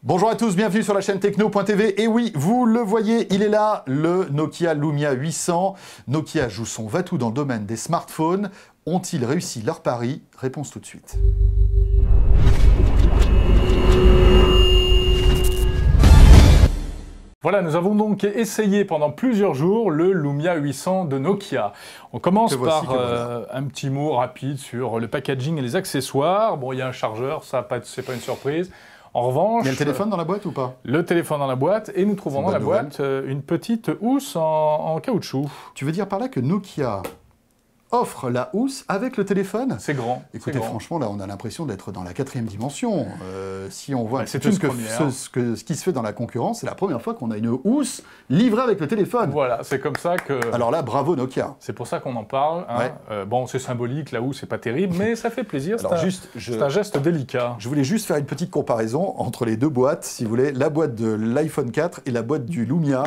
Bonjour à tous, bienvenue sur la chaîne Techno.tv. Et oui, vous le voyez, il est là, le Nokia Lumia 800. Nokia joue son va-tout dans le domaine des smartphones. Ont-ils réussi leur pari? Réponse tout de suite. Voilà, nous avons donc essayé pendant plusieurs jours le Lumia 800 de Nokia. On commence par un petit mot rapide sur le packaging et les accessoires. Bon, il y a un chargeur, ça c'est pas une surprise. En revanche... Il y a le téléphone dans la boîte ou pas? Le téléphone dans la boîte, et nous trouvons dans la boîte une petite housse en caoutchouc. Tu veux dire par là que Nokia offre la housse avec le téléphone? C'est grand. Écoutez, franchement, là, on a l'impression d'être dans la 4e dimension. Si on voit ce qui se fait dans la concurrence, c'est la première fois qu'on a une housse livrée avec le téléphone. Voilà, c'est comme ça que... Alors là, bravo Nokia. C'est pour ça qu'on en parle. Hein. Ouais. Bon, c'est symbolique, la housse, c'est pas terrible, mais ça fait plaisir. C'est un geste délicat. Je voulais juste faire une petite comparaison entre les deux boîtes, si vous voulez, la boîte de l'iPhone 4 et la boîte du Lumia.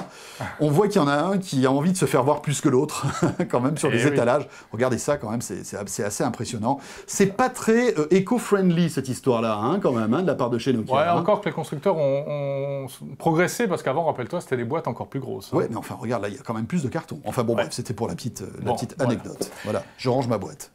On voit qu'il y en a un qui a envie de se faire voir plus que l'autre, quand même, sur les étalages. Regardez ça, quand même, c'est assez impressionnant. C'est pas très éco-friendly, cette histoire-là, hein, quand même, hein, de la part de chez Nokia. Ouais, encore que les constructeurs ont progressé, parce qu'avant, rappelle-toi, c'était des boîtes encore plus grosses. Hein. Ouais, mais enfin, regarde, là, il y a quand même plus de cartons. Enfin bon, bref, c'était pour la petite anecdote. Voilà, je range ma boîte.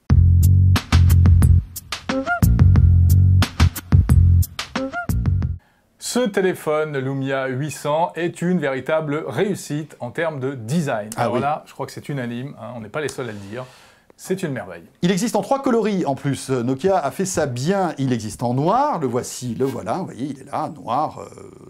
Ce téléphone Lumia 800 est une véritable réussite en termes de design. Alors là, je crois que c'est unanime, hein, on n'est pas les seuls à le dire. C'est une merveille. Il existe en 3 coloris en plus. Nokia a fait ça bien. Il existe en noir, le voici, le voilà. Vous voyez, il est là, noir,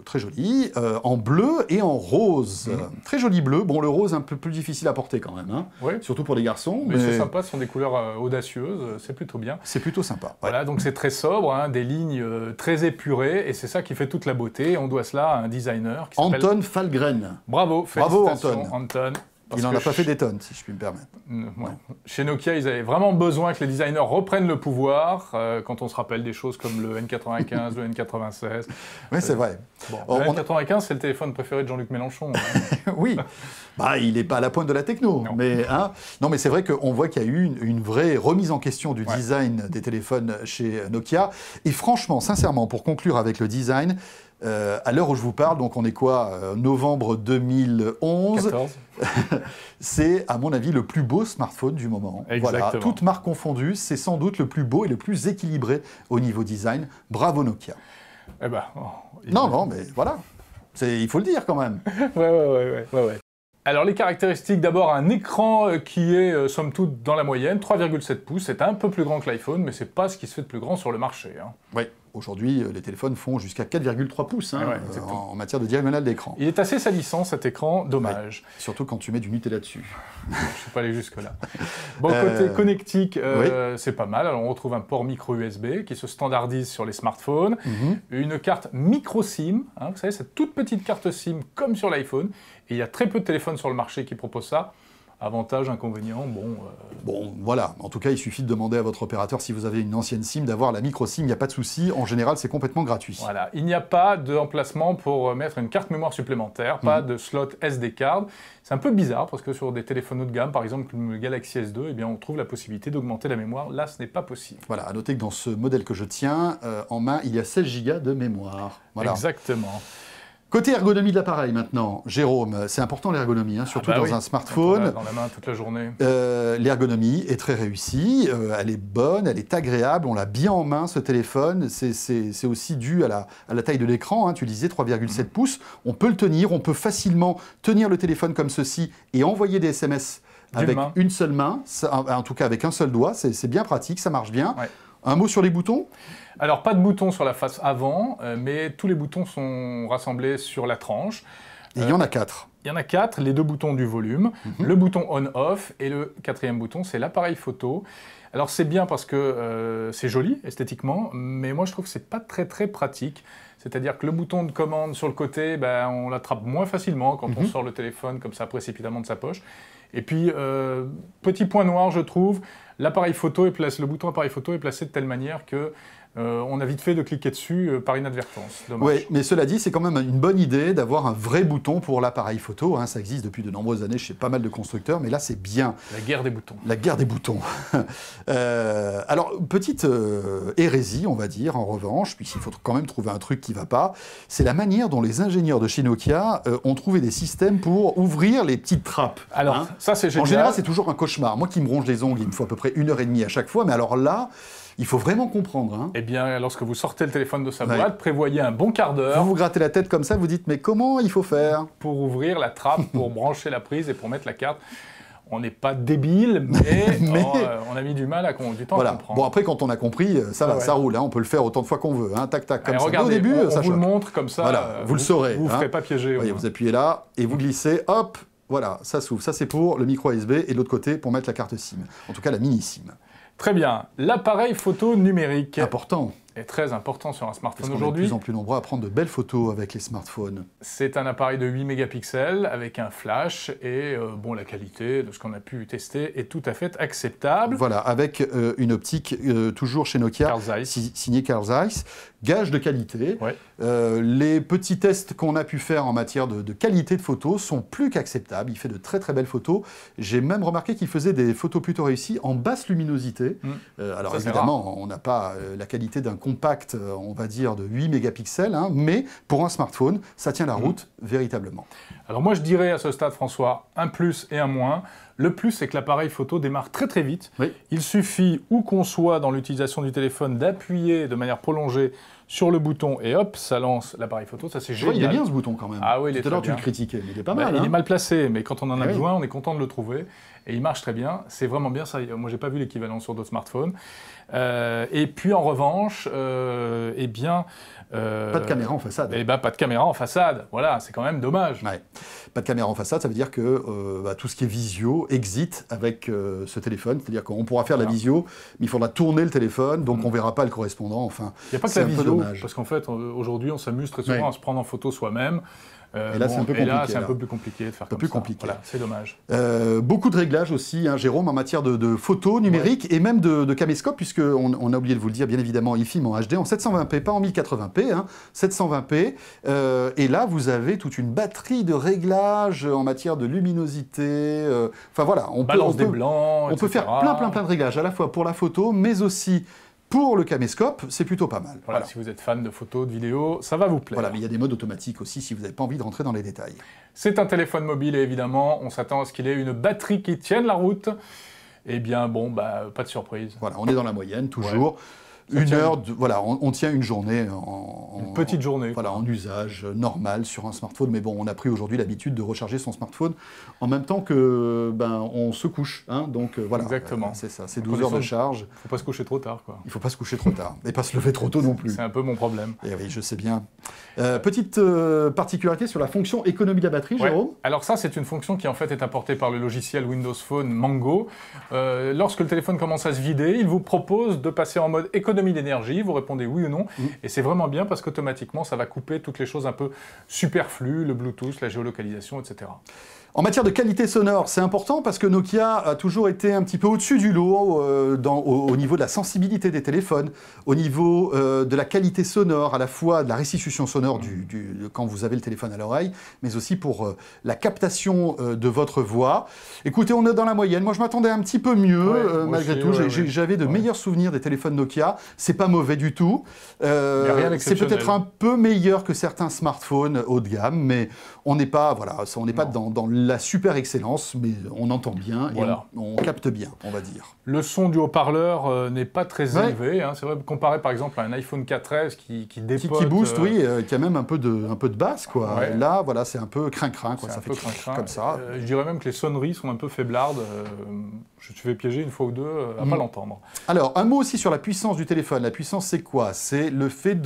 très joli. En bleu et en rose. Très joli bleu. Bon, le rose un peu plus difficile à porter quand même. Hein. Oui. Surtout pour les garçons. Mais c'est sympa, ce sont des couleurs audacieuses. C'est plutôt bien. C'est plutôt sympa. Ouais. Voilà, donc c'est très sobre, hein, des lignes très épurées. Et c'est ça qui fait toute la beauté. On doit cela à un designer qui s'appelle Anton Fallgren. Bravo, félicitations Anton. Il n'en a pas fait des tonnes, si je puis me permettre. Ouais. Chez Nokia, ils avaient vraiment besoin que les designers reprennent le pouvoir, quand on se rappelle des choses comme le N95, le N96. Oui, c'est vrai. Bon, le N95, c'est le téléphone préféré de Jean-Luc Mélenchon. Hein. Oui, bah, il n'est pas à la pointe de la techno. Non, mais c'est vrai qu'on voit qu'il y a eu une vraie remise en question du design des téléphones chez Nokia. Et franchement, sincèrement, pour conclure avec le design, à l'heure où je vous parle, donc on est quoi, novembre 2011, c'est à mon avis le plus beau smartphone du moment. Exactement. Voilà, toutes marques confondues, c'est sans doute le plus beau et le plus équilibré au niveau design. Bravo Nokia. Eh ben, non, mais voilà, il faut le dire quand même. Ouais. Alors les caractéristiques, d'abord un écran qui est somme toute dans la moyenne, 3,7 pouces, c'est un peu plus grand que l'iPhone, mais c'est pas ce qui se fait de plus grand sur le marché. Hein. Oui, aujourd'hui les téléphones font jusqu'à 4,3 pouces hein, en matière de diagonale d'écran. Il est assez salissant cet écran, dommage. Ouais. Surtout quand tu mets du Nutella dessus. Je ne suis pas allé jusque-là. Bon, côté connectique, c'est pas mal. Alors on retrouve un port micro USB qui se standardise sur les smartphones, une carte micro SIM, hein, vous savez, cette toute petite carte SIM comme sur l'iPhone, et il y a très peu de téléphones sur le marché qui proposent ça. Avantage, inconvénient, bon... Bon, voilà. En tout cas, il suffit de demander à votre opérateur, si vous avez une ancienne SIM, d'avoir la micro SIM, il n'y a pas de souci. En général, c'est complètement gratuit. Voilà. Il n'y a pas d'emplacement pour mettre une carte mémoire supplémentaire, pas de slot SD card. C'est un peu bizarre, parce que sur des téléphones haut de gamme, par exemple le Galaxy S2, eh bien, on trouve la possibilité d'augmenter la mémoire. Là, ce n'est pas possible. Voilà. À noter que dans ce modèle que je tiens en main, il y a 16 Go de mémoire. Voilà. Exactement. Côté ergonomie de l'appareil maintenant, Jérôme, c'est important l'ergonomie, hein, surtout dans un smartphone. Dans la main toute la journée. L'ergonomie est très réussie, elle est bonne, elle est agréable, on l'a bien en main ce téléphone, c'est aussi dû à la taille de l'écran, hein, tu disais 3,7 pouces, on peut le tenir, on peut facilement tenir le téléphone comme ceci et envoyer des SMS avec une seule main, en tout cas avec un seul doigt, c'est bien pratique, ça marche bien. Ouais. Un mot sur les boutons ? Alors, pas de boutons sur la face avant, mais tous les boutons sont rassemblés sur la tranche. Et il y en a 4. Il y en a 4, les 2 boutons du volume, le bouton on-off, et le 4e bouton, c'est l'appareil photo. Alors, c'est bien parce que c'est joli, esthétiquement, mais moi, je trouve que c'est pas très pratique. C'est-à-dire que le bouton de commande sur le côté, ben, on l'attrape moins facilement quand on sort le téléphone comme ça précipitamment de sa poche. Et puis, petit point noir, je trouve, le bouton appareil photo est placé de telle manière que on a vite fait de cliquer dessus par inadvertance. Dommage. Oui, mais cela dit, c'est quand même une bonne idée d'avoir un vrai bouton pour l'appareil photo. Hein. Ça existe depuis de nombreuses années chez pas mal de constructeurs, mais là, c'est bien. La guerre des boutons. La guerre des boutons. Alors, petite hérésie, on va dire, en revanche, puisqu'il faut quand même trouver un truc qui ne va pas, c'est la manière dont les ingénieurs de chez Nokia ont trouvé des systèmes pour ouvrir les petites trappes. Alors, hein. ça, c'est génial. En général, c'est toujours un cauchemar. Moi qui me ronge les ongles, il me faut à peu près 1h30 à chaque fois, mais alors là, il faut vraiment comprendre. Hein. Eh bien, lorsque vous sortez le téléphone de sa boîte, prévoyez un bon quart d'heure. Vous vous grattez la tête comme ça, vous dites, mais comment il faut faire? Pour ouvrir la trappe, pour brancher la prise et pour mettre la carte. On n'est pas débile, mais, on a mis du temps à comprendre. Bon, après, quand on a compris, ça va, ça roule. Hein, on peut le faire autant de fois qu'on veut. Hein, tac, tac, comme allez, ça. Regardez, au début, on vous le montre comme ça. Voilà, vous le saurez. Vous ne ferez pas piéger. Voyez, vous appuyez là et vous glissez, hop, voilà, ça s'ouvre. Ça, c'est pour le micro USB et de l'autre côté, pour mettre la carte SIM. En tout cas, la mini SIM. Très bien. L'appareil photo numérique. Important. Est très important sur un smartphone aujourd'hui. On est de plus en plus nombreux à prendre de belles photos avec les smartphones. C'est un appareil de 8 mégapixels avec un flash et bon, la qualité de ce qu'on a pu tester est tout à fait acceptable. Voilà, avec une optique toujours chez Nokia, signée Carl Zeiss, gage de qualité. Ouais. Les petits tests qu'on a pu faire en matière de qualité de photos sont plus qu'acceptables. Il fait de très très belles photos. J'ai même remarqué qu'il faisait des photos plutôt réussies en basse luminosité. Alors ça, évidemment, on n'a pas la qualité d'un compact, on va dire, de 8 mégapixels, hein, mais pour un smartphone, ça tient la route véritablement. Alors moi, je dirais à ce stade, François, un plus et un moins. Le plus, c'est que l'appareil photo démarre très très vite. Oui. Il suffit, où qu'on soit dans l'utilisation du téléphone, d'appuyer de manière prolongée sur le bouton et hop, ça lance l'appareil photo. Ça, c'est génial. Il est bien ce bouton quand même. Ah oui, il est tout à l'heure, tu le critiquais, mais il est pas mal. Il est mal placé, mais quand on en a besoin, on est content de le trouver. Et il marche très bien. C'est vraiment bien ça. Moi, j'ai pas vu l'équivalent sur d'autres smartphones. Et puis, en revanche, eh bien... pas de caméra en façade. Eh ben, pas de caméra en façade. Voilà, c'est quand même dommage. Ouais. Pas de caméra en façade, ça veut dire que tout ce qui est visio exit avec ce téléphone. C'est-à-dire qu'on pourra faire la visio, mais il faudra tourner le téléphone, donc on ne verra pas le correspondant. Enfin, il n'y a pas que la visio, parce qu'en fait, aujourd'hui, on s'amuse très souvent à se prendre en photo soi-même. Et là, c'est un peu compliqué. C'est un peu plus compliqué de faire comme ça. Voilà, c'est dommage. Beaucoup de réglages aussi, hein, Jérôme, en matière de photos numériques et même de caméscope, puisqu'on a oublié de vous le dire, bien évidemment, il filme en HD, en 720p, pas en 1080p, hein, 720p. Et là, vous avez toute une batterie de réglages en matière de luminosité. Enfin voilà, on peut faire plein de réglages, à la fois pour la photo, mais aussi... Pour le caméscope, c'est plutôt pas mal. Voilà, si vous êtes fan de photos, de vidéos, ça va vous plaire. Voilà, mais il y a des modes automatiques aussi si vous n'avez pas envie de rentrer dans les détails. C'est un téléphone mobile et évidemment, on s'attend à ce qu'il ait une batterie qui tienne la route. Eh bien, bon, pas de surprise. Voilà, on est dans la moyenne, toujours. Ouais. Une heure, voilà, on tient une journée une petite journée. Voilà, en usage normal sur un smartphone. Mais bon, on a pris aujourd'hui l'habitude de recharger son smartphone en même temps que on se couche. Hein, donc voilà. Exactement. C'est ça, c'est 12 heures de charge. Il ne faut pas se coucher trop tard, quoi. Il ne faut pas se coucher trop tard. Et pas se lever trop tôt non plus. C'est un peu mon problème. Et oui, je sais bien. Petite particularité sur la fonction économie de la batterie, Jérôme. Alors ça, c'est une fonction qui en fait est apportée par le logiciel Windows Phone Mango. Lorsque le téléphone commence à se vider, il vous propose de passer en mode économie d'énergie. Vous répondez oui ou non. Et c'est vraiment bien parce qu'automatiquement, ça va couper toutes les choses un peu superflues, le Bluetooth, la géolocalisation, etc. En matière de qualité sonore, c'est important parce que Nokia a toujours été un petit peu au-dessus du lot au niveau de la sensibilité des téléphones, au niveau de la qualité sonore, à la fois de la restitution sonore quand vous avez le téléphone à l'oreille, mais aussi pour la captation de votre voix. Écoutez, on est dans la moyenne. Moi, je m'attendais un petit peu mieux, malgré tout. J'avais de meilleurs souvenirs des téléphones Nokia. C'est pas mauvais du tout. C'est peut-être un peu meilleur que certains smartphones haut de gamme, mais on n'est pas, dans la super excellence, mais on entend bien et on capte bien, on va dire. Le son du haut-parleur n'est pas très élevé. Hein. C'est vrai, comparé par exemple à un iPhone 4S qui dépote... Qui booste, qui a même un peu de basse, quoi. Ouais. Là, voilà, c'est un peu crin-crin, quoi. Ça fait comme ça. Je dirais même que les sonneries sont un peu faiblardes. Je me suis fait piéger une fois ou deux à ne pas l'entendre. Alors, un mot aussi sur la puissance du téléphone. La puissance, c'est quoi? C'est le fait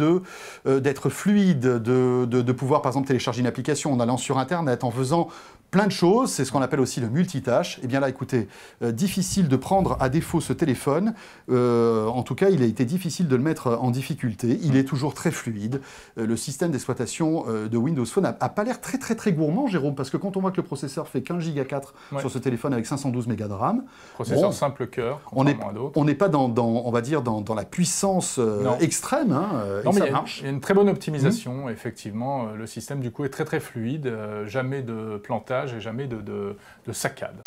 d'être fluide, de pouvoir, par exemple, télécharger une application en allant sur Internet, en faisant plein de choses, c'est ce qu'on appelle aussi le multitâche. Eh bien là, écoutez, difficile de prendre à défaut ce téléphone. En tout cas, il a été difficile de le mettre en difficulté. Il est toujours très fluide. Le système d'exploitation de Windows Phone n'a pas l'air très gourmand, Jérôme, parce que quand on voit que le processeur fait 15 Go 4 sur ce téléphone avec 512 Mb de RAM, Processeur simple cœur, contrairement à d'autres. On n'est pas on va dire, dans la puissance extrême, hein, non, et mais ça marche. Il y a une très bonne optimisation, effectivement. Le système, du coup, est très très fluide, jamais de plantage et jamais de saccade.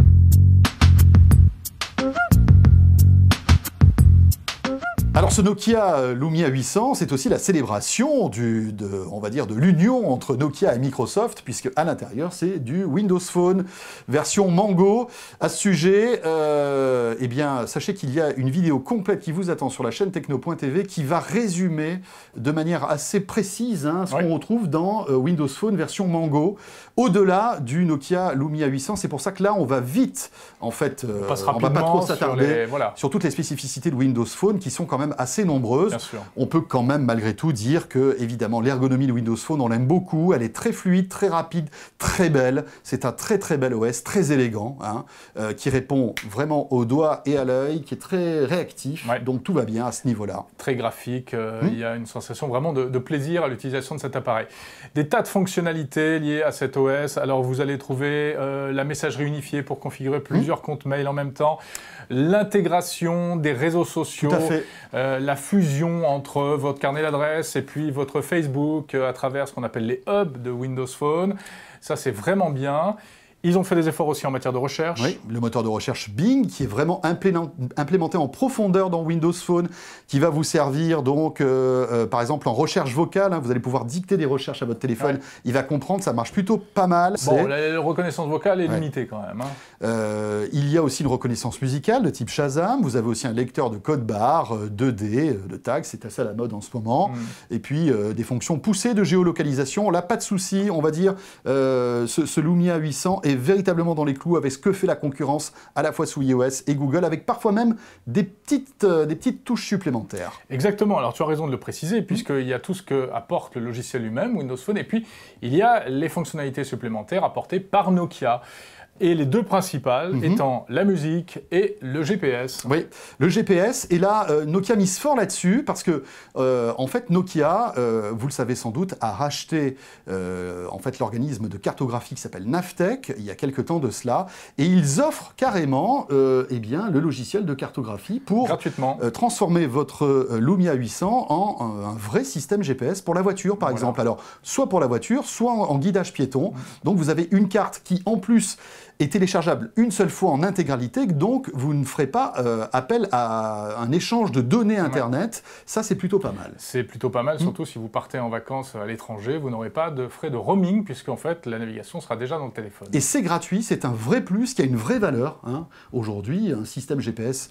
Alors ce Nokia Lumia 800, c'est aussi la célébration on va dire, de l'union entre Nokia et Microsoft, puisque à l'intérieur, c'est du Windows Phone version Mango. À ce sujet, eh bien, sachez qu'il y a une vidéo complète qui vous attend sur la chaîne techno.tv qui va résumer de manière assez précise ce qu'on retrouve dans Windows Phone version Mango, au-delà du Nokia Lumia 800. C'est pour ça que là, on va vite, en fait, on va pas trop s'attarder sur toutes les spécificités de Windows Phone qui sont quand même assez nombreuses. On peut quand même malgré tout dire que évidemment l'ergonomie de Windows Phone, on l'aime beaucoup, elle est très fluide, très rapide, très belle. C'est un très très bel OS, très élégant, qui répond vraiment au doigt et à l'œil, qui est très réactif, donc tout va bien à ce niveau-là. Très graphique, il y a une sensation vraiment de plaisir à l'utilisation de cet appareil. Des tas de fonctionnalités liées à cet OS, alors vous allez trouver la messagerie unifiée pour configurer plusieurs comptes mail en même temps, l'intégration des réseaux sociaux, la fusion entre votre carnet d'adresses et puis votre Facebook à travers ce qu'on appelle les hubs de Windows Phone. Ça, c'est vraiment bien. Ils ont fait des efforts aussi en matière de recherche. Oui, le moteur de recherche Bing, qui est vraiment implémenté en profondeur dans Windows Phone, qui va vous servir donc, par exemple, en recherche vocale. Vous allez pouvoir dicter des recherches à votre téléphone. Il va comprendre, ça marche plutôt pas mal. Bon, la reconnaissance vocale est limitée quand même. Il y a aussi une reconnaissance musicale de type Shazam. Vous avez aussi un lecteur de code barre 2D, de tags, c'est assez à la mode en ce moment. Et puis, des fonctions poussées de géolocalisation. Là, pas de souci, on va dire, ce Lumia 800 est véritablement dans les clous avec ce que fait la concurrence à la fois sous iOS et Google, avec parfois même des petites touches supplémentaires. Exactement, alors tu as raison de le préciser, puisqu'il y a tout ce que apporte le logiciel lui-même, Windows Phone, et puis il y a les fonctionnalités supplémentaires apportées par Nokia. Et les deux principales étant la musique et le GPS. Oui, le GPS, et là, Nokia mise fort là-dessus, parce que, en fait, Nokia, vous le savez sans doute, a racheté en fait, l'organisme de cartographie qui s'appelle Navteq, il y a quelques temps de cela, et ils offrent carrément eh bien, le logiciel de cartographie pour transformer votre Lumia 800 en un vrai système GPS pour la voiture, par exemple. Alors, soit pour la voiture, soit en guidage piéton. Donc, vous avez une carte qui, en plus, est téléchargeable une seule fois en intégralité, donc vous ne ferez pas appel à un échange de données Internet. Ça, c'est plutôt pas mal. C'est plutôt pas mal, surtout si vous partez en vacances à l'étranger, vous n'aurez pas de frais de roaming, puisqu'en fait, la navigation sera déjà dans le téléphone. Et c'est gratuit, c'est un vrai plus qui a une vraie valeur. Aujourd'hui, un système GPS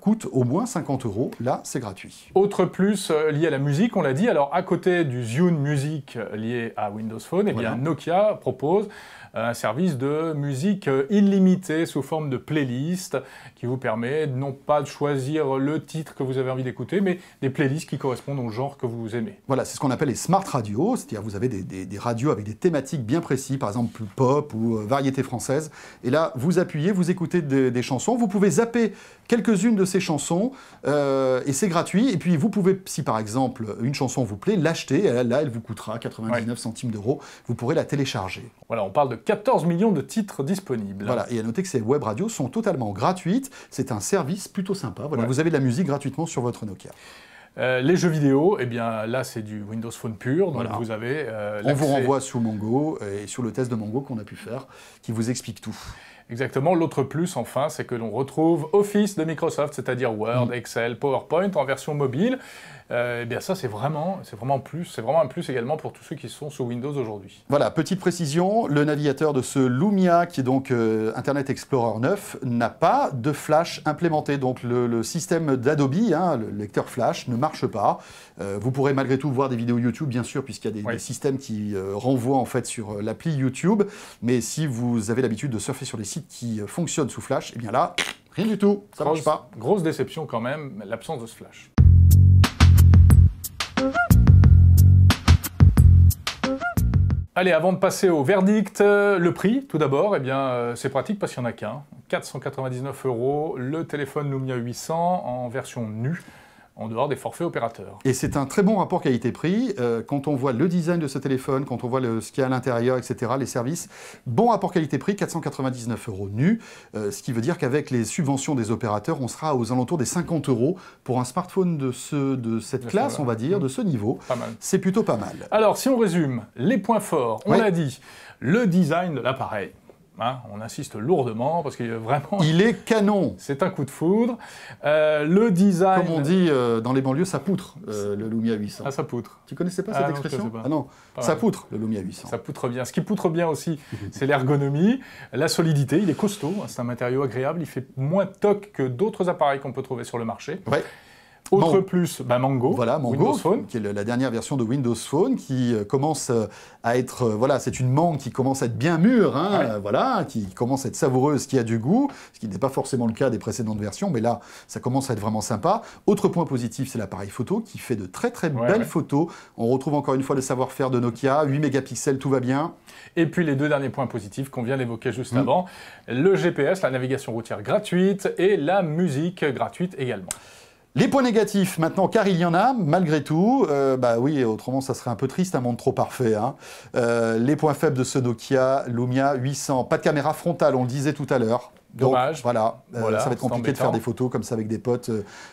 coûte au moins 50 €. Là, c'est gratuit. Autre plus lié à la musique, on l'a dit. Alors, à côté du Zune Music lié à Windows Phone, eh bien, Nokia propose un service de musique illimité sous forme de playlist qui vous permet non pas de choisir le titre que vous avez envie d'écouter, mais des playlists qui correspondent au genre que vous aimez. Voilà, c'est ce qu'on appelle les smart radios, c'est-à-dire vous avez des radios avec des thématiques bien précises, par exemple pop ou variété française, et là vous appuyez, vous écoutez des chansons, vous pouvez zapper quelques-unes de ces chansons, et c'est gratuit, et puis vous pouvez, si par exemple une chanson vous plaît, l'acheter, là elle vous coûtera 99 centimes d'euros, vous pourrez la télécharger. Voilà, on parle de 14 millions de titres disponibles. Voilà, et à noter que ces web radios sont totalement gratuites, c'est un service plutôt sympa, voilà, vous avez de la musique gratuitement sur votre Nokia. Les jeux vidéo, eh bien là c'est du Windows Phone pur, donc vous avez on vous renvoie sous Mango et sur le test de Mango qu'on a pu faire, qui vous explique tout. Exactement. L'autre plus, enfin, c'est que l'on retrouve Office de Microsoft, c'est-à-dire Word, Excel, PowerPoint en version mobile. Eh bien ça, c'est vraiment un plus également pour tous ceux qui sont sous Windows aujourd'hui. Voilà, petite précision, le navigateur de ce Lumia, qui est donc Internet Explorer 9, n'a pas de Flash implémenté. Donc le système d'Adobe, le lecteur Flash, ne marche pas. Vous pourrez malgré tout voir des vidéos YouTube, bien sûr, puisqu'il y a des systèmes qui renvoient en fait sur l'appli YouTube. Mais si vous avez l'habitude de surfer sur les sites qui fonctionnent sous Flash, eh bien là, rien du tout, ça marche pas. Grosse déception quand même, l'absence de ce Flash. Allez, avant de passer au verdict, le prix, tout d'abord, eh bien, c'est pratique parce qu'il n'y en a qu'un. 499 €, le téléphone Lumia 800 en version nue. en dehors des forfaits opérateurs. Et c'est un très bon rapport qualité-prix. Quand on voit le design de ce téléphone, quand on voit ce qu'il y a à l'intérieur, etc., les services, bon rapport qualité-prix, 499 € nus, ce qui veut dire qu'avec les subventions des opérateurs, on sera aux alentours des 50 € pour un smartphone de cette classe, on va dire, de ce niveau. Pas mal. C'est plutôt pas mal. Alors, si on résume, les points forts, on l'a dit, le design de l'appareil. Hein, on insiste lourdement parce qu'il est vraiment... Il est canon. C'est un coup de foudre. Le design... Comme on dit dans les banlieues, ça poutre, le Lumia 800. Ah, ça poutre. Tu connaissais pas cette expression? pas. Ah non, ça poutre, le Lumia 800. Ça poutre bien. Ce qui poutre bien aussi, c'est l'ergonomie, la solidité. Il est costaud, c'est un matériau agréable. Il fait moins toc que d'autres appareils qu'on peut trouver sur le marché. Ouais. Autre plus, Mango, voilà, Mango, Windows Phone. Qui est la dernière version de Windows Phone, qui commence à être, voilà, c'est une mangue qui commence à être bien mûre, hein, voilà, qui commence à être savoureuse, qui a du goût, ce qui n'est pas forcément le cas des précédentes versions, mais là, ça commence à être vraiment sympa. Autre point positif, c'est l'appareil photo, qui fait de très très belles photos. On retrouve encore une fois le savoir-faire de Nokia, 8 mégapixels, tout va bien. Et puis les deux derniers points positifs qu'on vient d'évoquer juste avant, le GPS, la navigation routière gratuite, et la musique gratuite également. Les points négatifs, maintenant, car il y en a, malgré tout, bah oui, autrement ça serait un peu triste, un monde trop parfait. Hein. Les points faibles de ce Nokia Lumia 800, pas de caméra frontale, on le disait tout à l'heure. Dommage. Donc, voilà, ça va être compliqué de faire des photos comme ça avec des potes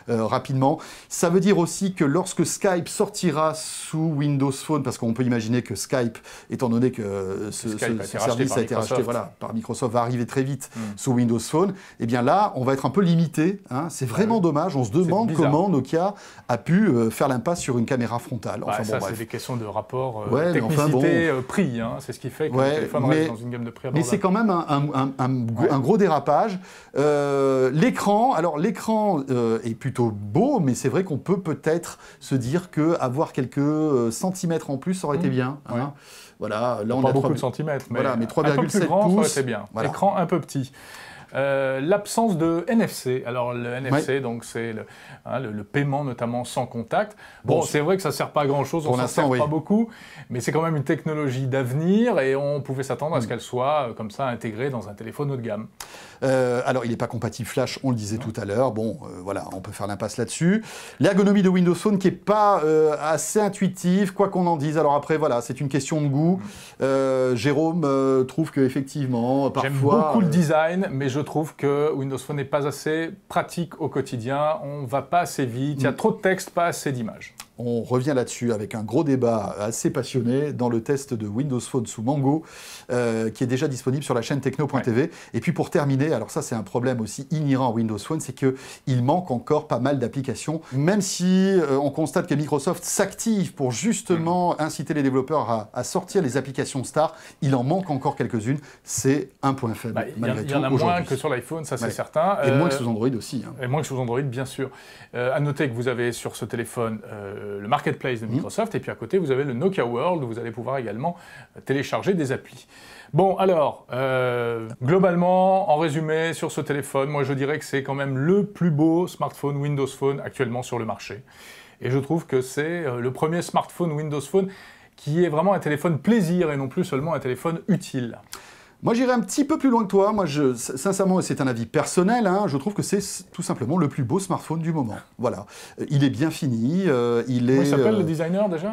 rapidement. Ça veut dire aussi que lorsque Skype sortira sous Windows Phone, parce qu'on peut imaginer que Skype, étant donné que ce service a été racheté par Microsoft, va arriver très vite sous Windows Phone, et bien là, on va être un peu limité. Hein. C'est vraiment dommage. On se demande comment Nokia a pu faire l'impasse sur une caméra frontale. Enfin, ça, c'est des questions de rapport technicité-prix. Hein. C'est ce qui fait que le téléphone reste dans une gamme de prix abordable. Mais c'est quand même un gros dérapage. L'écran, alors l'écran est plutôt beau, mais c'est vrai qu'on peut-être se dire qu'avoir quelques centimètres en plus, ça aurait été bien. Hein. Voilà, là on pas a beaucoup de centimètres, mais, voilà, mais 3,7 pouces. Un peu plus grand, ça aurait été bien. Voilà. Écran un peu petit. L'absence de NFC. Alors le NFC, donc c'est le paiement notamment sans contact. Bon, c'est vrai que ça ne sert pas à grand chose, on s'en sert pas beaucoup, mais c'est quand même une technologie d'avenir et on pouvait s'attendre à ce qu'elle soit comme ça intégrée dans un téléphone haut de gamme. Alors il n'est pas compatible Flash, on le disait tout à l'heure. Bon, voilà, on peut faire l'impasse là-dessus. L'ergonomie de Windows Phone qui n'est pas assez intuitive, quoi qu'on en dise. Alors après, voilà, c'est une question de goût. Jérôme trouve qu'effectivement, parfois... J'aime beaucoup le design, mais je trouve que Windows Phone n'est pas assez pratique au quotidien. On ne va pas assez vite, il y a trop de texte, pas assez d'images. On revient là-dessus avec un gros débat assez passionné dans le test de Windows Phone sous Mango, qui est déjà disponible sur la chaîne techno.tv. Et puis pour terminer, alors ça c'est un problème aussi inhérent à Windows Phone, c'est qu'il manque encore pas mal d'applications. Même si on constate que Microsoft s'active pour justement inciter les développeurs à sortir les applications stars, il en manque encore quelques-unes. C'est un point faible, malgré tout. Il y en a moins que sur l'iPhone, ça c'est certain. Et moins que sous Android aussi. Hein. Et moins que sous Android, bien sûr. À noter que vous avez sur ce téléphone le marketplace de Microsoft, et puis à côté, vous avez le Nokia World, où vous allez pouvoir également télécharger des applis. Bon, alors, globalement, en résumé, sur ce téléphone, moi je dirais que c'est quand même le plus beau smartphone Windows Phone actuellement sur le marché. Et je trouve que c'est le premier smartphone Windows Phone qui est vraiment un téléphone plaisir et non plus seulement un téléphone utile. Moi, j'irais un petit peu plus loin que toi. Moi, sincèrement, c'est un avis personnel, hein, je trouve que c'est tout simplement le plus beau smartphone du moment. Voilà. Il est bien fini. Il s'appelle le designer déjà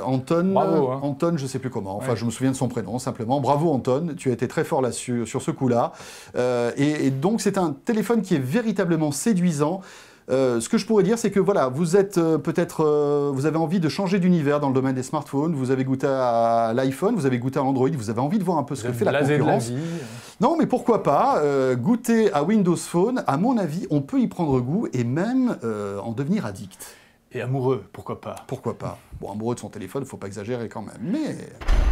Anton. Bravo. Hein. Anton, je ne sais plus comment. Enfin, je me souviens de son prénom, simplement. Bravo, Anton. Tu as été très fort là-dessus, sur ce coup-là. Et donc, c'est un téléphone qui est véritablement séduisant. Ce que je pourrais dire, c'est que voilà, vous êtes vous avez envie de changer d'univers dans le domaine des smartphones, vous avez goûté à l'iPhone, vous avez goûté à l'Android, vous avez envie de voir un peu ce que fait la concurrence. Non, mais pourquoi pas goûter à Windows Phone, à mon avis, on peut y prendre goût et même en devenir addict. Et amoureux, pourquoi pas? Pourquoi pas? Bon, amoureux de son téléphone, faut pas exagérer quand même, mais...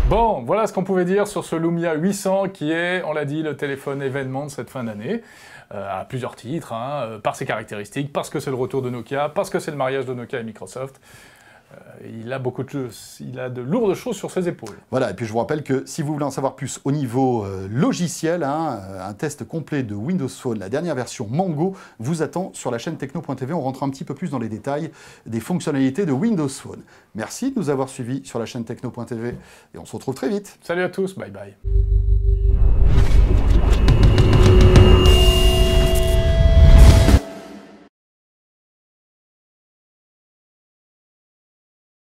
Bon, voilà ce qu'on pouvait dire sur ce Lumia 800 qui est, on l'a dit, le téléphone événement de cette fin d'année, à plusieurs titres, hein, par ses caractéristiques, parce que c'est le retour de Nokia, parce que c'est le mariage de Nokia et Microsoft. Il a de lourdes choses sur ses épaules. Voilà, et puis je vous rappelle que si vous voulez en savoir plus au niveau logiciel, hein, un test complet de Windows Phone, la dernière version Mango, vous attend sur la chaîne techno.tv. On rentre un petit peu plus dans les détails des fonctionnalités de Windows Phone. Merci de nous avoir suivis sur la chaîne techno.tv et on se retrouve très vite. Salut à tous, bye bye.